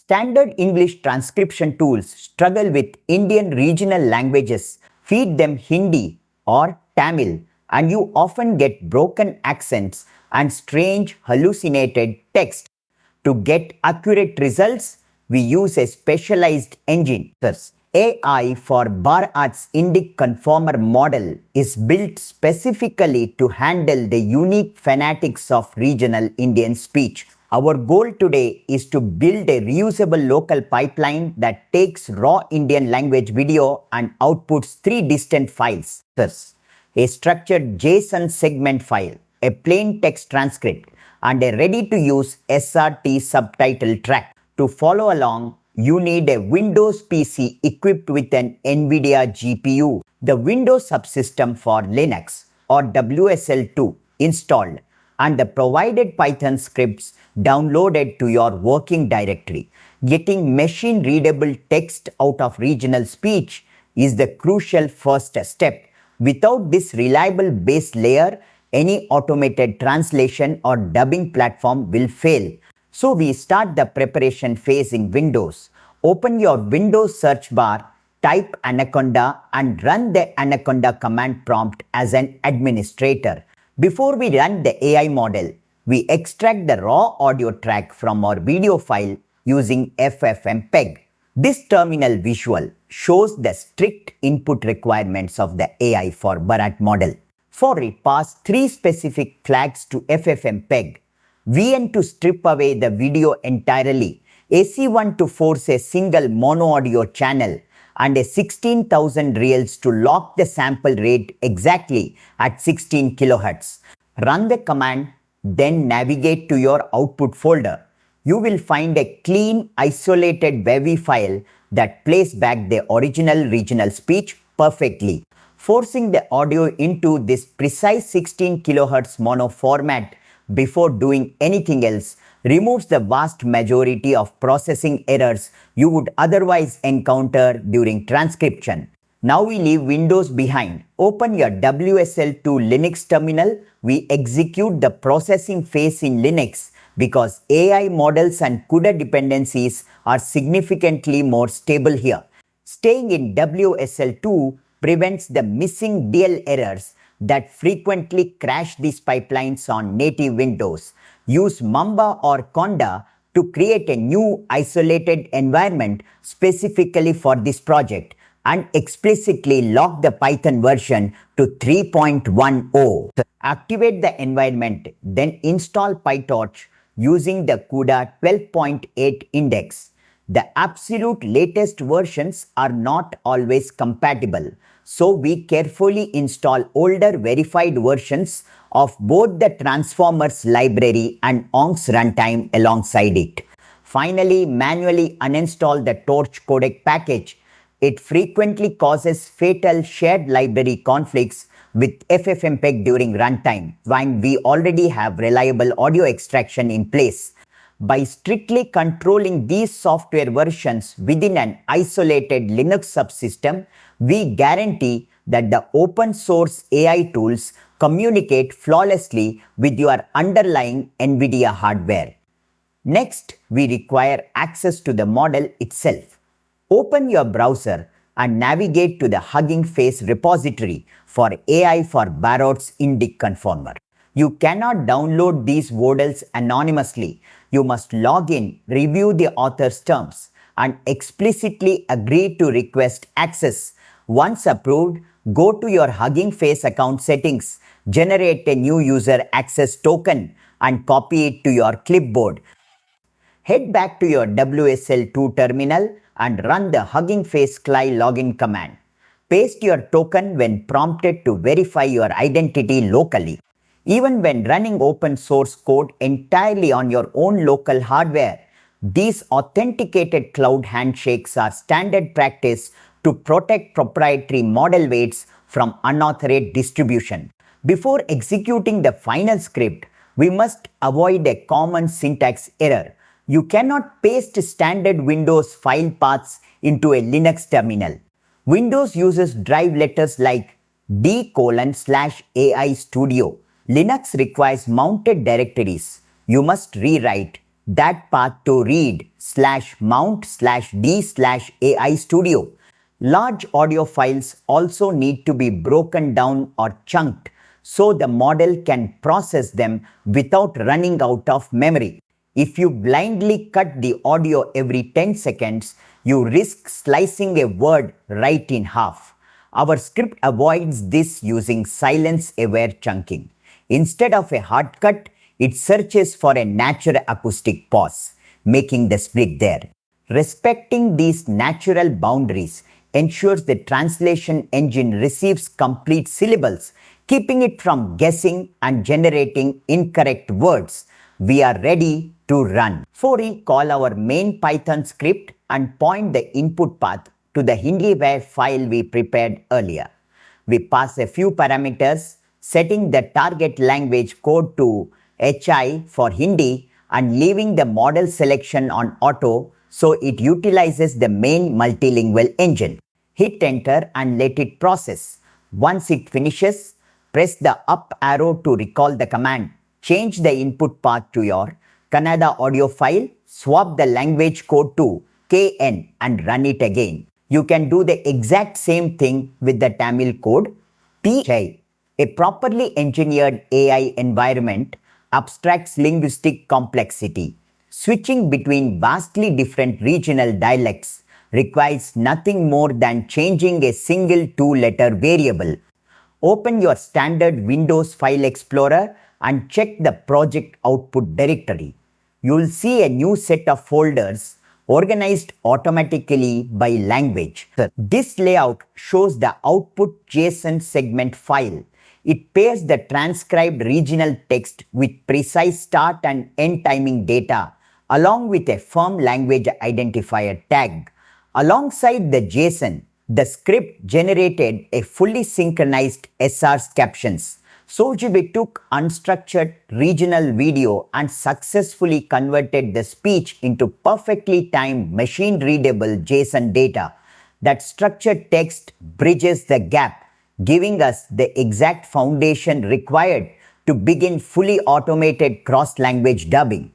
Standard English transcription tools struggle with Indian regional languages, feed them Hindi or Tamil, and you often get broken accents and strange hallucinated text. To get accurate results, we use a specialized engine. AI4Bharat Indic Conformer model is built specifically to handle the unique phonetics of regional Indian speech. Our goal today is to build a reusable local pipeline that takes raw Indian language video and outputs three distinct files. A structured JSON segment file, a plain text transcript, and a ready-to-use SRT subtitle track. To follow along, you need a Windows PC equipped with an NVIDIA GPU, the Windows subsystem for Linux or WSL2 installed, and the provided Python scripts downloaded to your working directory. Getting machine-readable text out of regional speech is the crucial first step. Without this reliable base layer, any automated translation or dubbing platform will fail. So we start the preparation phase in Windows. Open your Windows search bar, type Anaconda and run the Anaconda command prompt as an administrator. Before we run the AI model, we extract the raw audio track from our video file using FFmpeg. This terminal visual shows the strict input requirements of the AI4Bharat model. For it, pass three specific flags to FFmpeg. VN to strip away the video entirely, AC1 to force a single mono audio channel, and a 16,000 reals to lock the sample rate exactly at 16 kHz. Run the command, then navigate to your output folder. You will find a clean, isolated WAV file that plays back the original regional speech perfectly. Forcing the audio into this precise 16 kHz mono format before doing anything else removes the vast majority of processing errors you would otherwise encounter during transcription. Now we leave Windows behind. Open your WSL2 Linux terminal. We execute the processing phase in Linux because AI models and CUDA dependencies are significantly more stable here. Staying in WSL2 prevents the missing DL errors that frequently crash these pipelines on native Windows. Use Mamba or Conda to create a new isolated environment specifically for this project and explicitly lock the Python version to 3.10. Activate the environment, then install PyTorch using the CUDA 12.8 index. The absolute latest versions are not always compatible, so we carefully install older verified versions of both the Transformers library and ONG's runtime alongside it. Finally, manually uninstall the Torch codec package. It frequently causes fatal shared library conflicts with FFmpeg during runtime, when we already have reliable audio extraction in place. By strictly controlling these software versions within an isolated Linux subsystem, we guarantee that the open source AI tools communicate flawlessly with your underlying NVIDIA hardware. Next, we require access to the model itself. Open your browser and navigate to the Hugging Face repository for AI4Bharat Indic Conformer. You cannot download these models anonymously. You must log in, review the author's terms, and explicitly agree to request access. Once approved, go to your Hugging Face account settings, generate a new user access token, and copy it to your clipboard. Head back to your WSL2 terminal and run the Hugging Face CLI login command. Paste your token when prompted to verify your identity locally. Even when running open source code entirely on your own local hardware, these authenticated cloud handshakes are standard practice to protect proprietary model weights from unauthorized distribution. Before executing the final script, we must avoid a common syntax error. You cannot paste standard Windows file paths into a Linux terminal. Windows uses drive letters like D:/AI Studio. Linux requires mounted directories. You must rewrite that path to read/mount/d/AI Studio. Large audio files also need to be broken down or chunked so the model can process them without running out of memory. If you blindly cut the audio every 10 seconds, you risk slicing a word right in half. Our script avoids this using silence-aware chunking. Instead of a hard cut, it searches for a natural acoustic pause, making the split there. Respecting these natural boundaries ensures the translation engine receives complete syllables, keeping it from guessing and generating incorrect words. We are ready to run. Before we call our main Python script and point the input path to the Hindi file we prepared earlier. We pass a few parameters, setting the target language code to HI for Hindi and leaving the model selection on auto so it utilizes the main multilingual engine. Hit enter and let it process. Once it finishes, press the up arrow to recall the command. Change the input path to your Kannada audio file, swap the language code to KN and run it again. You can do the exact same thing with the Tamil code. PHI, a properly engineered AI environment, abstracts linguistic complexity. Switching between vastly different regional dialects requires nothing more than changing a single two-letter variable. Open your standard Windows File Explorer and check the project output directory. You will see a new set of folders organized automatically by language. This layout shows the output JSON segment file. It pairs the transcribed regional text with precise start and end timing data along with a firm language identifier tag. Alongside the JSON, the script generated a fully synchronized SR's captions. Sojibe took unstructured regional video and successfully converted the speech into perfectly timed machine-readable JSON data. That structured text bridges the gap, giving us the exact foundation required to begin fully automated cross-language dubbing.